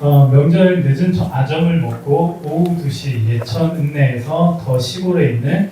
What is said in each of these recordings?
명절 늦은 아점을 먹고 오후 2시 예천 읍내에서 더 시골에 있는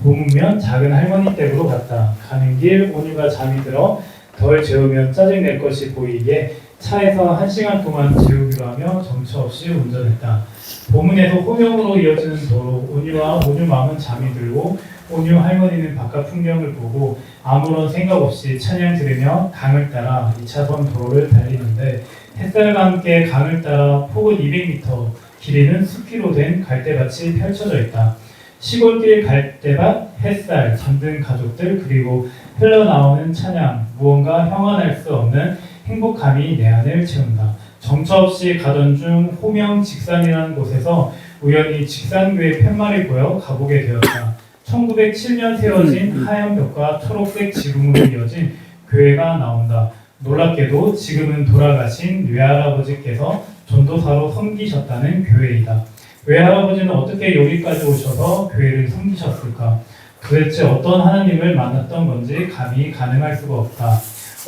보무면 작은 할머니 댁으로 갔다. 가는 길 온유가 잠이 들어 덜 재우면 짜증낼 것이 보이기에 차에서 1시간 동안 재우기로 하며 정처 없이 운전했다. 보문에서 호명으로 이어지는 도로, 온유와 온유 마음은 잠이 들고 온유 할머니는 바깥 풍경을 보고 아무런 생각 없이 찬양 들으며 강을 따라 2차선 도로를 달리는데 햇살과 함께 강을 따라 폭은 200m, 길이는 숲으로 된 갈대밭이 펼쳐져 있다. 시골길 갈대밭, 햇살, 잠든 가족들, 그리고 흘러나오는 찬양, 무언가 형언할 수 없는 행복감이 내 안을 채운다. 정처 없이 가던 중 호명 직산이라는 곳에서 우연히 직산교회 팻말이 보여 가보게 되었다. 1907년 세워진 하얀 벽과 초록색 지붕으로 이어진 교회가 나온다. 놀랍게도 지금은 돌아가신 외할아버지께서 전도사로 섬기셨다는 교회이다. 외할아버지는 어떻게 여기까지 오셔서 교회를 섬기셨을까? 도대체 어떤 하나님을 만났던 건지 감히 가늠할 수가 없다.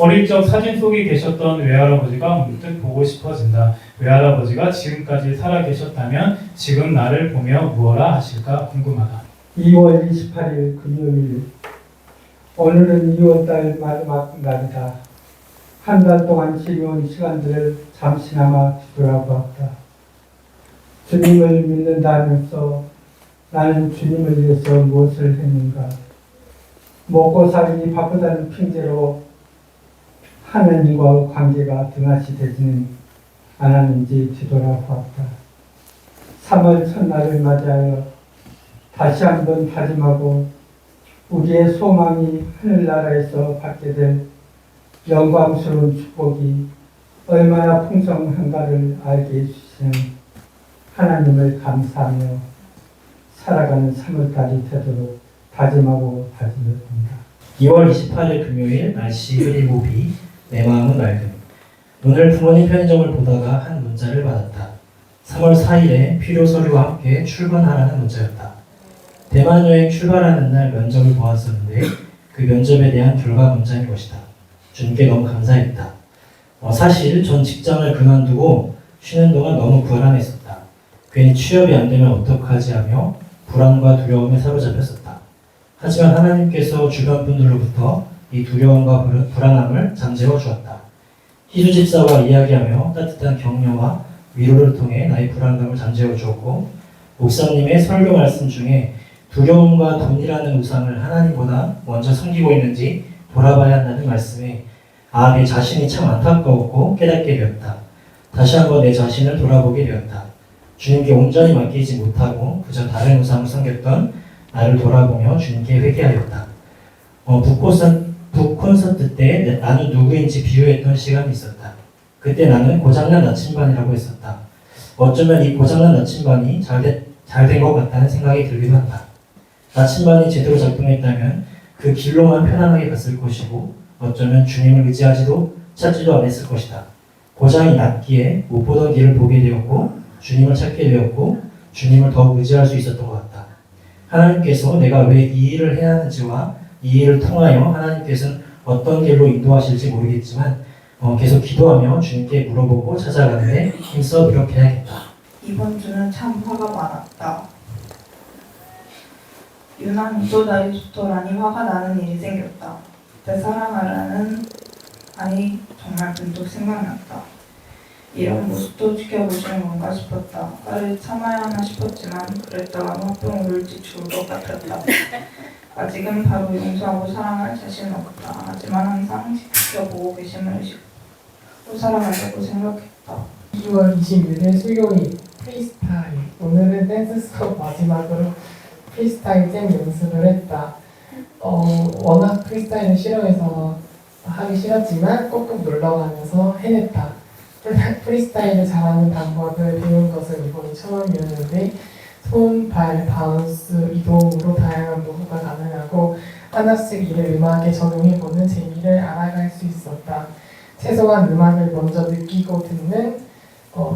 어릴 적 사진 속에 계셨던 외할아버지가 문득 보고 싶어진다. 외할아버지가 지금까지 살아 계셨다면 지금 나를 보며 무엇라 하실까 궁금하다. 2월 28일 금요일. 오늘은 2월달 마지막 날이다. 한 달 동안 지겨운 시간들을 잠시나마 뒤돌아보았다. 주님을 믿는다면서 나는 주님을 위해서 무엇을 했는가? 먹고 살기 바쁘다는 핑계로 하나님과 관계가 등한시 되지는 않았는지 뒤돌아보았다. 3월 첫날을 맞이하여 다시 한번 다짐하고 우리의 소망이 하늘나라에서 받게 될 영광스러운 축복이 얼마나 풍성한가를 알게 해주시는 하나님을 감사하며 살아가는 3월달이 되도록 다짐하고 다짐합니다. 2월 28일 금요일 날씨 흐리고 비, 내 마음은 맑음. 오늘 부모님 편의점을 보다가 한 문자를 받았다. 3월 4일에 필요 서류와 함께 출근하라는 문자였다. 대만 여행 출발하는 날 면접을 보았었는데 그 면접에 대한 결과 문자인 것이다. 주님께 너무 감사했다. 사실 전 직장을 그만두고 쉬는 동안 너무 불안했었다. 괜히 취업이 안 되면 어떡하지 하며 불안과 두려움에 사로잡혔었다. 하지만 하나님께서 주변 분들로부터 이 두려움과 불안함을 잠재워 주었다. 희주 집사와 이야기하며 따뜻한 격려와 위로를 통해 나의 불안감을 잠재워 주었고, 목사님의 설교 말씀 중에 두려움과 돈이라는 우상을 하나님보다 먼저 섬기고 있는지 돌아봐야 한다는 말씀에 내 자신이 참 안타까웠고 깨닫게 되었다. 다시 한번 내 자신을 돌아보게 되었다. 주님께 온전히 맡기지 못하고 그저 다른 우상을 섬겼던 나를 돌아보며 주님께 회개하였다. 북콘서트 때 나는 누구인지 비유했던 시간이 있었다. 그때 나는 고장난 나침반이라고 했었다. 어쩌면 이 고장난 나침반이 잘 된 것 같다는 생각이 들기도 한다. 나침반이 제대로 작동했다면 그 길로만 편안하게 갔을 것이고 어쩌면 주님을 의지하지도 찾지도 않았을 것이다. 고장이 났기에 못 보던 길을 보게 되었고 주님을 찾게 되었고 주님을 더욱 의지할 수 있었던 것 같다. 하나님께서 내가 왜 이 일을 해야 하는지와 이 일을 통하여 하나님께서는 어떤 길로 인도하실지 모르겠지만 계속 기도하며 주님께 물어보고 찾아가는데 힘써 노력해야겠다. 이번 주는 참 화가 많았다. 유난 이소다이소토라니 화가 나는 일이 생겼다. 그때 사랑하라는 아니 정말 문득 생각났다. 이런 모습도 지켜보시는 건가 싶었다. 화를 참아야 하나 싶었지만 그랬다가 화병 울지 죽을 것 같았다. 아직은 바로 용서하고 사랑할 자신은 없다. 하지만 항상 지켜보고 계심을 또 사랑하려고 생각했다. 2월 26일 수요일 프리스타일. 오늘은 댄스 수업 마지막으로 프리스타일 잼 연습을 했다. 워낙 프리스타일을 싫어해서 하기 싫었지만 꼭꼭 놀러가면서 해냈다. 프리스타일을 잘하는 방법을 배운 것은 이번이 처음이었는데 손, 발, 바운스, 이동으로 다양한 무브가 가능하고 하나씩 이를 음악에 적용해보는 재미를 알아갈 수 있었다. 최소한 음악을 먼저 느끼고 듣는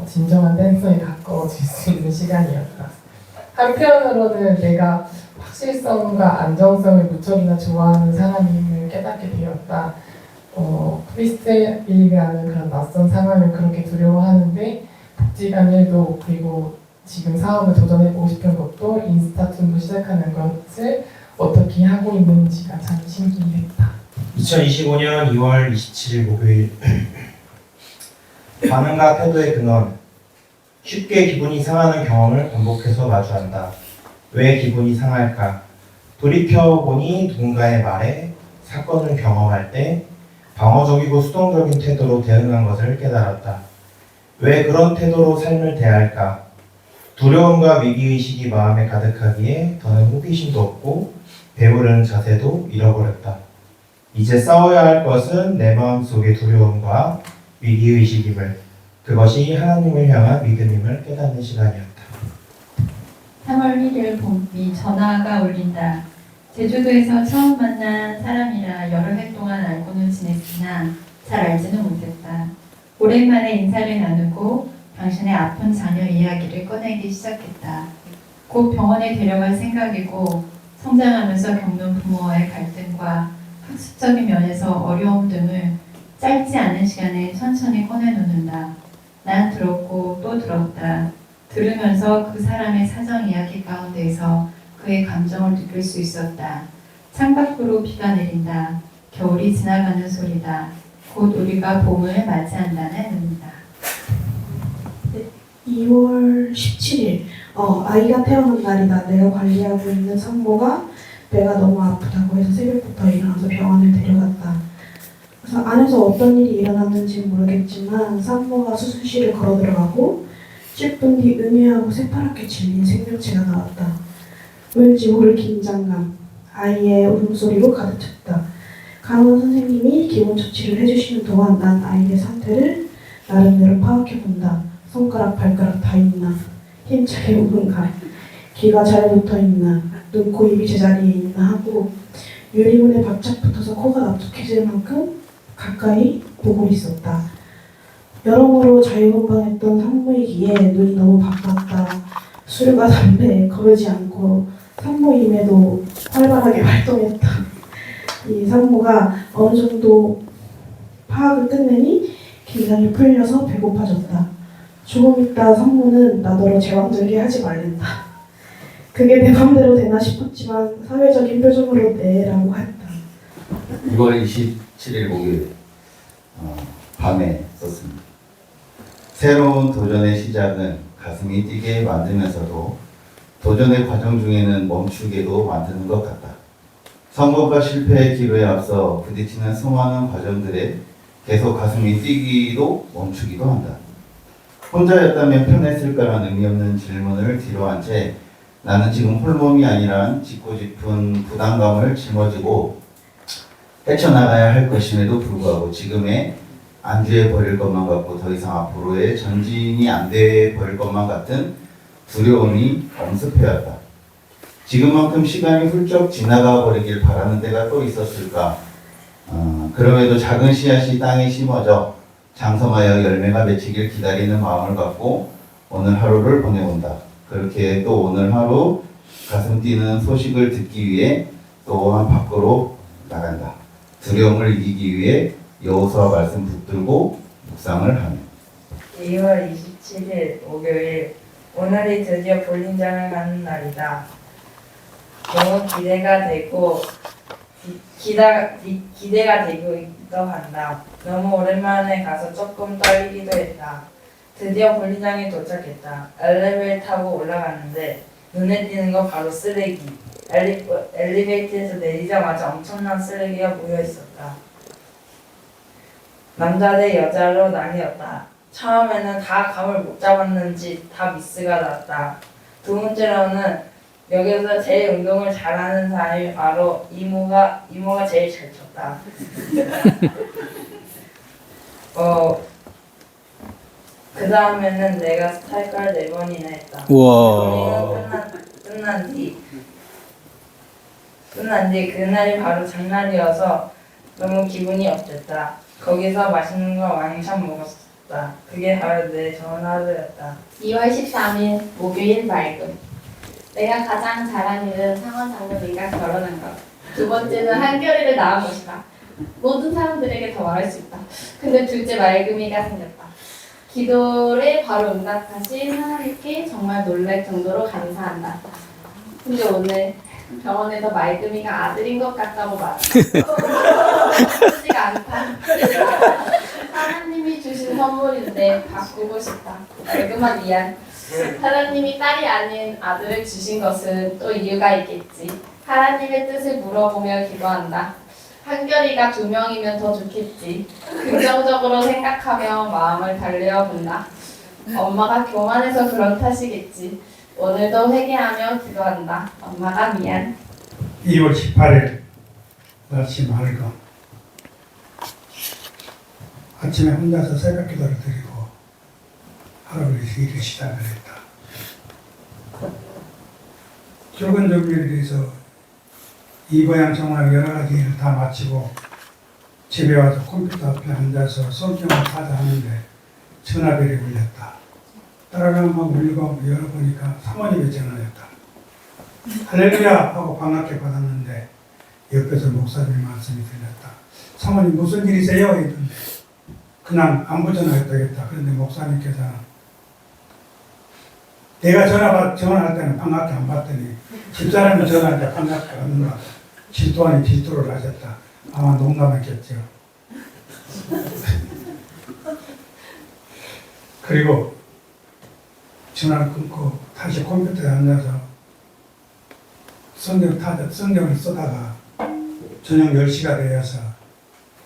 진정한 댄서에 가까워질 수 있는 시간이었다. 한편으로는 내가 확실성과 안정성을 무척이나 좋아하는 사람임을 깨닫게 되었다. 프리스타일이라는 그런 낯선 상황을 그렇게 두려워하는데 복지관 일도 그리고 지금 사업을 도전해보고 싶은 것도 인스타툰도 시작하는 것을 어떻게 하고 있는지가 참 신기했다. 2025년 2월 27일 목요일 반응과 태도의 근원 쉽게 기분이 상하는 경험을 반복해서 마주한다. 왜 기분이 상할까? 돌이켜보니 누군가의 말에 사건을 경험할 때 방어적이고 수동적인 태도로 대응한 것을 깨달았다. 왜 그런 태도로 삶을 대할까? 두려움과 위기의식이 마음에 가득하기에 더는 호기심도 없고 배우려는 자세도 잃어버렸다. 이제 싸워야 할 것은 내 마음속의 두려움과 위기의식임을, 그것이 하나님을 향한 믿음임을 깨닫는 시간이었다. 3월 1일 봄비 전화가 울린다. 제주도에서 처음 만난 사람이라 여러 해 동안 알고는 지냈으나 잘 알지는 못했다. 오랜만에 인사를 나누고 당신의 아픈 자녀 이야기를 꺼내기 시작했다. 곧 병원에 데려갈 생각이고 성장하면서 겪는 부모와의 갈등과 학습적인 면에서 어려움 등을 짧지 않은 시간에 천천히 꺼내놓는다. 난 들었고 또 들었다. 들으면서 그 사람의 사정 이야기 가운데에서 그의 감정을 느낄 수 있었다. 창밖으로 비가 내린다. 겨울이 지나가는 소리다. 곧 우리가 봄을 맞이한다는 의미다. 2월 17일 아이가 태어난 날이다. 내가 관리하고 있는 산모가 배가 너무 아프다고 해서 새벽부터 일어나서 병원을 데려갔다. 그래서 안에서 어떤 일이 일어났는지 모르겠지만 산모가 수술실을 걸어 들어가고 10분 뒤 음해하고 새파랗게 질린 생명체가 나왔다. 왠지 모를 긴장감, 아이의 울음소리로 가득 찼다. 간호사 선생님이 기본 조치를 해주시는 동안 난 아이의 상태를 나름대로 파악해본다. 손가락, 발가락 다 있나? 힘차게 우는가? 귀가 잘 붙어있나? 눈, 코, 입이 제자리에 있나 하고 유리문에 바짝 붙어서 코가 납작해질 만큼 가까이 보고 있었다. 여러모로 자유분방했던 산모이기에 눈이 너무 바빴다. 술과 담배에 거르지 않고 산모임에도 활발하게 활동했다. 이 산모가 어느 정도 파악을 끝내니 긴장이 풀려서 배고파졌다. 조금 있다 산모는 나더러 제왕절개 하지 말랜다. 그게 내 맘대로 되나 싶었지만 사회적인 표정으로 네라고 했다. 2월 27일 목요일 밤에 썼습니다. 새로운 도전의 시작은 가슴이 뛰게 만들면서도 도전의 과정 중에는 멈추게도 만드는 것 같다. 성공과 실패의 기로에 앞서 부딪히는 수많은 과정들에 계속 가슴이 뛰기도 멈추기도 한다. 혼자였다면 편했을까라는 의미 없는 질문을 뒤로한 채 나는 지금 홀몸이 아니란 짙고 짙은 부담감을 짊어지고 헤쳐나가야 할 것임에도 불구하고 지금의 안주해 버릴 것만 같고 더 이상 앞으로의 전진이 안 돼 버릴 것만 같은 두려움이 엄습해왔다. 지금만큼 시간이 훌쩍 지나가 버리길 바라는 때가 또 있었을까? 그럼에도 작은 씨앗이 땅에 심어져 장성하여 열매가 맺히길 기다리는 마음을 갖고 오늘 하루를 보내온다. 그렇게 또 오늘 하루 가슴 뛰는 소식을 듣기 위해 또한 밖으로 나간다. 두려움을 이기기 위해 여호수아 말씀 붙들고 묵상을 하며 2월 27일 목요일 오늘이 드디어 볼링장을 가는 날이다. 너무 기대가 되고 기대가 되기도 한다. 너무 오랜만에 가서 조금 떨리기도 했다. 드디어 볼링장에 도착했다. 엘리베이터 타고 올라갔는데 눈에 띄는 건 바로 쓰레기. 엘리베이터에서 내리자마자 엄청난 쓰레기가 모여 있었다. 남자 대 여자로 나뉘었다. 처음에는 다 감을 못 잡았는지 다 미스가 났다. 두 번째로는 여기서 제일 운동을 잘하는 사람이 바로 이모가 제일 잘 쳤다. 그 다음에는 내가 스타일걸 4번이나 했다. 우와. 끝난 뒤 그날이 바로 장날이어서 너무 기분이 업됐다. 거기서 맛있는 거 왕창 먹었다. 그게 바로 내 좋은 하루였다. 2월 13일 목요일 맑음. 내가 가장 잘한 일은 상원 장로님과 결혼한 것. 두 번째는 한겨레를 낳은 것이다. 모든 사람들에게 더 말할 수 있다. 근데 둘째 맑음이가 생겼다. 기도를 바로 응답하신 하나님께 정말 놀랄 정도로 감사한다. 근데 오늘 병원에서 말금이가 아들인 것 같다고 말한다. 그렇지가 않다. 하나님이 주신 선물인데 바꾸고 싶다. 말금아 미안. 하나님이 딸이 아닌 아들을 주신 것은 또 이유가 있겠지. 하나님의 뜻을 물어보며 기도한다. 한결이가 2명이면 더 좋겠지. 긍정적으로 생각하며 마음을 달래어 본다. 엄마가 교만해서 그런 탓이겠지. 오늘도 회개하며 기도한다. 엄마가 미안. 2월 18일 날씨 맑음. 아침에 혼자서 새벽 기도를 드리고 하루를 일을 시작을 했다. 출근 준비를 위해서 이거양 정말 여러 가지 일을 다 마치고 집에 와서 컴퓨터 앞에 앉아서 성경을 하자 하는데 전화벨이 울렸다. 따라가면 울리고 열어보니까 사모님의 전화였다. 할렐루야 하고 반갑게 받았는데 옆에서 목사님의 말씀이 들렸다. 사모님 무슨 일이세요? 했는데 그냥 안부 전화였다겠다. 그런데 목사님께서는 내가 전화할 때는 반갑게 안 받더니 집사람이 전화할 때 반갑게 받는다. 질투 아닌 질투를 하셨다. 아마 농담했겠죠. 그리고 전화를 끊고 다시 컴퓨터에 앉아서 성경을 쓰다가 저녁 10시가 되어서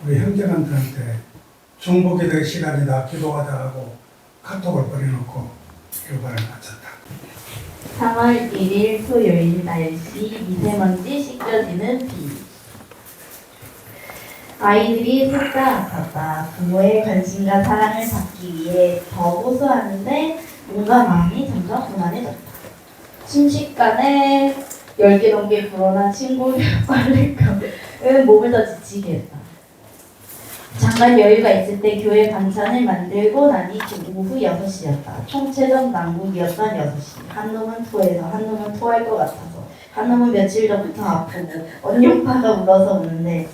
우리 형제간들한테 중보기도의 시간이다 기도하자 하고 카톡을 보내놓고 일과를 마쳤다. 3월 1일 토요일 날씨 미세먼지 씻겨지는 비. 아이들이 셋 다 아팠다. 부모의 관심과 사랑을 받기 위해 더 호소하는데 뭔가 마음이 점점 불안해졌다. 순식간에 10개 넘게 불어난 친구들 빨래감은 몸을 더 지치게 했다. 잠깐 여유가 있을 때 교회 반찬을 만들고 나니 오후 6시였다. 총체적 난국이었던 6시. 한 놈은 토해서 한 놈은 토할 것 같아서 한 놈은 며칠 전부터 아프고 언니 오빠가 울어서 우는데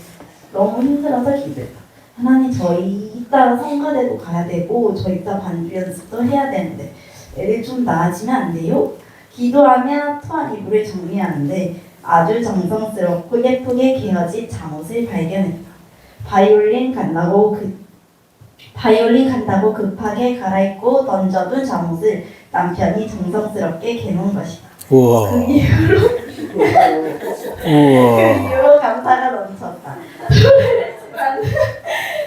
너무 힘들어서 기도했다. 하나님 저희 이따 성가대도 가야 되고 저 이따 반주 연습도 해야 되는데 애들 좀 나아지면 안 돼요? 기도하며 토한 이불을 정리하는데 아주 정성스럽고 예쁘게 개어진 잠옷을 발견했다. 바이올린 간다고 급하게 갈아입고 던져둔 잠옷을 남편이 정성스럽게 개놓은 것이다. 우와. 그 이후로 감사가 넘쳤다.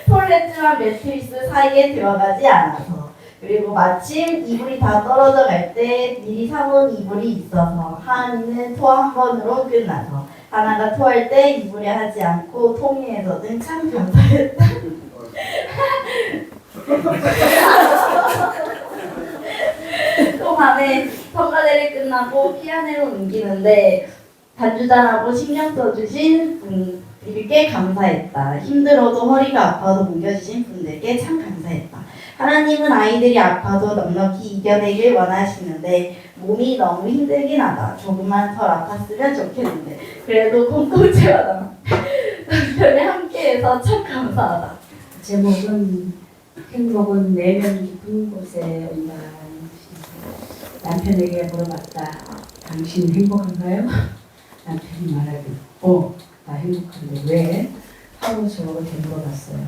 톨레츠만 매트리스 사이에 들어가지 않아서 그리고 마침 이불이 다 떨어져 갈 때 미리 사놓은 이불이 있어서 하은이는 토 한 번으로 끝나서 하나가 토할 때 이불에 하지 않고 통일해서는 참 감사했다. 또 밤에 성가대를 끝나고 피아노를 옮기는데 반주자라고 신경 써주신 분들께 감사했다. 힘들어도 허리가 아파도 옮겨주신 분들께 참 감사했다. 하나님은 아이들이 아파도 넉넉히 이겨내길 원하시는데 몸이 너무 힘들긴 하다. 조금만 덜 아팠으면 좋겠는데 그래도 콩콩 채워다. 남편이 함께해서 참 감사하다. 제목은 행복은 내면 깊은 곳에 온다. 남편에게 물어봤다. 당신 행복한가요? 남편이 말하길 나 행복한데 왜? 하고 저렇게 물어봤어요.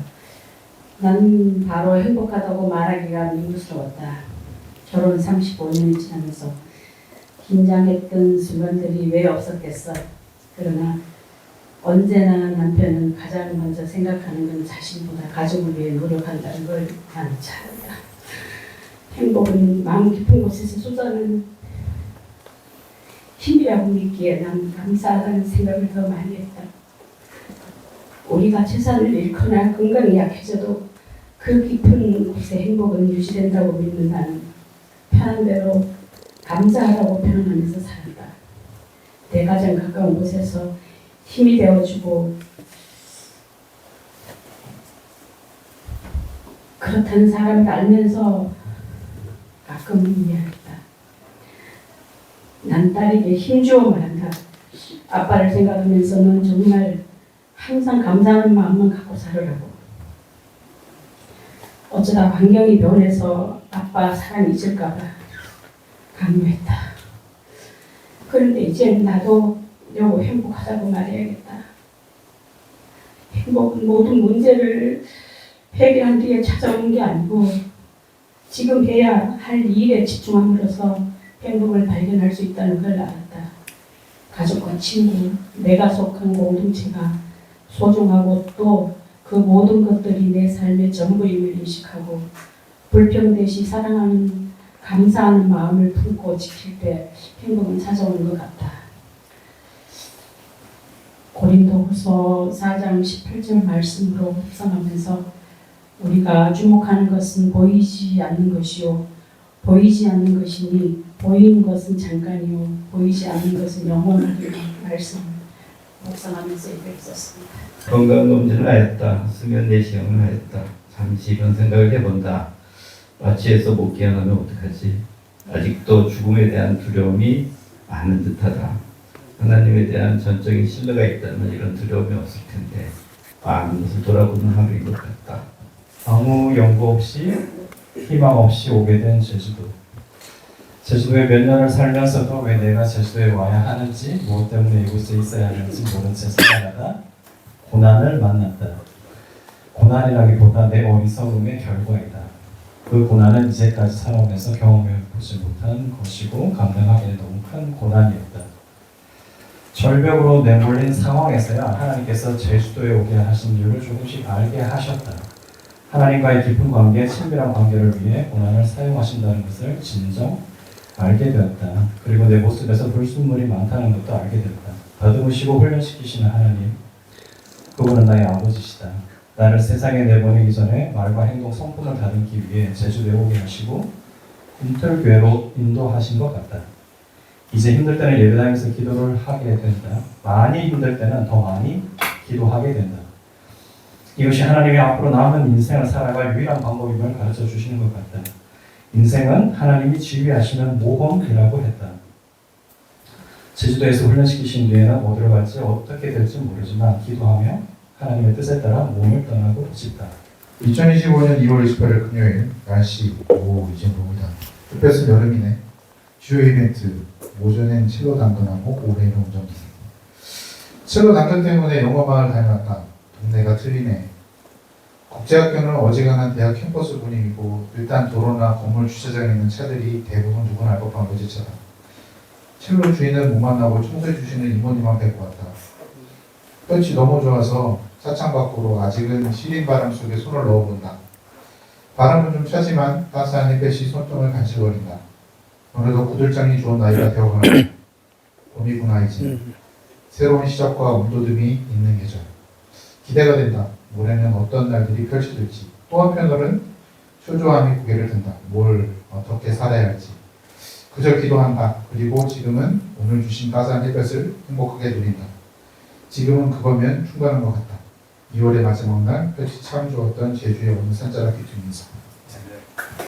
난 바로 행복하다고 말하기가 민망스러웠다. 결혼 35년이 지나면서 긴장했던 순간들이 왜 없었겠어. 그러나 언제나 남편은 가장 먼저 생각하는 건 자신보다 가족을 위해 노력한다는 걸 나는 잘 알다. 행복은 마음 깊은 곳에서 쏟아내는 힘이라고 믿기에 난 감사하다는 생각을 더 많이 했다. 우리가 재산을 잃거나 건강이 약해져도 그 깊은 곳에 행복은 유지된다고 믿는 나는 편한 대로 감사하라고 표현하면서 살았다. 내 가장 가까운 곳에서 힘이 되어주고 그렇다는 사람을 알면서 가끔은 미안했다. 난 딸에게 힘주어 말한다. 아빠를 생각하면서는 정말 항상 감사하는 마음만 갖고 살으라고. 어쩌다 환경이 변해서 아빠 사랑이 잊을까봐 강요했다. 그런데 이제 나도 여보 행복하다고 말해야겠다. 행복은 모든 문제를 해결한 뒤에 찾아오는 게 아니고 지금 해야 할 일에 집중함으로써 행복을 발견할 수 있다는 걸 알았다. 가족과 친구, 내가 속한 공동체가 소중하고 또 그 모든 것들이 내 삶의 전부임을 인식하고 불평대시 사랑하는 감사하는 마음을 품고 지킬 때 행복은 찾아오는 것 같다. 고린도후서 4장 18절 말씀으로 묵상하면서 우리가 주목하는 것은 보이지 않는 것이요 보이지 않는 것이니 보이는 것은 잠깐이요 보이지 않는 것은 영원하리라 말씀 묵상하면서 읽었습니다. 건강 검진을 하였다. 수면 내시경을 하였다. 잠시 이런 생각을 해본다. 마취해서 못 깨어나면 어떡하지? 아직도 죽음에 대한 두려움이 많은 듯하다. 하나님에 대한 전적인 신뢰가 있다면 이런 두려움이 없을 텐데 많은 것을 돌아보는 하루인 것 같다. 아무 연구 없이 희망 없이 오게 된 제주도. 제주도에 몇 년을 살면서도 왜 내가 제주도에 와야 하는지, 무엇 때문에 이곳에 있어야 하는지 모른 채 살아가다 고난을 만났다. 고난이라기보다 내 어리석음의 결과이다. 그 고난은 이제까지 살아오면서 경험해보지 못한 것이고 감당하기에 너무 큰 고난이었다. 절벽으로 내몰린 상황에서야 하나님께서 제주도에 오게 하신 이유를 조금씩 알게 하셨다. 하나님과의 깊은 관계, 친밀한 관계를 위해 고난을 사용하신다는 것을 진정 알게 되었다. 그리고 내 모습에서 불순물이 많다는 것도 알게 되었다. 더듬으시고 훈련시키시는 하나님, 그분은 나의 아버지시다. 나를 세상에 내보내기 전에 말과 행동 성품을 다듬기 위해 제주도에 오게 하시고 꿈틀교회로 인도하신 것 같다. 이제 힘들 때는 예배당에서 기도를 하게 된다. 많이 힘들 때는 더 많이 기도하게 된다. 이것이 하나님이 앞으로 남은 인생을 살아갈 유일한 방법임을 가르쳐 주시는 것 같다. 인생은 하나님이 지휘하시는 모험이라고 했다. 제주도에서 훈련시키신 뒤에는 어디로 갈지 어떻게 될지 모르지만 기도하며 하나님의 뜻에 따라 몸을 떠나고 싶다. 2025년 2월 28일 금요일 날씨 오후 이 정도입니다. 햇볕은 여름이네. 주요 이벤트 오전엔 첼로 당근하고 오후에는 운전기. 첼로 당근 때문에 영어방을 다녀왔다. 동네가 틀리네. 국제학교는 어지간한 대학 캠퍼스 분위기고 일단 도로나 건물 주차장에 있는 차들이 대부분 누구나 알 법한 외제차다. 첼로 주인은 못 만나고 청소해 주시는 이모님만 뵙고 왔다. 볕이 너무 좋아서 차창 밖으로 아직은 시린 바람 속에 손을 넣어본다. 바람은 좀 차지만 따스한 햇볕이 손등을 간질거린다. 어느덧 구들장이 좋은 나이가 되어가는 봄이구나 이제. 새로운 시작과 온도듬이 있는 계절. 기대가 된다. 올해는 어떤 날들이 펼쳐질지. 또 한편으로는 초조함이 고개를 든다. 뭘 어떻게 살아야 할지. 그저 기도한다. 그리고 지금은 오늘 주신 따스한 햇볕을 행복하게 누린다. 지금은 그거면 충분한 것 같다. 2월의 마지막 날 볕이 참 좋았던 제주의 어느 산자락이 뒤면서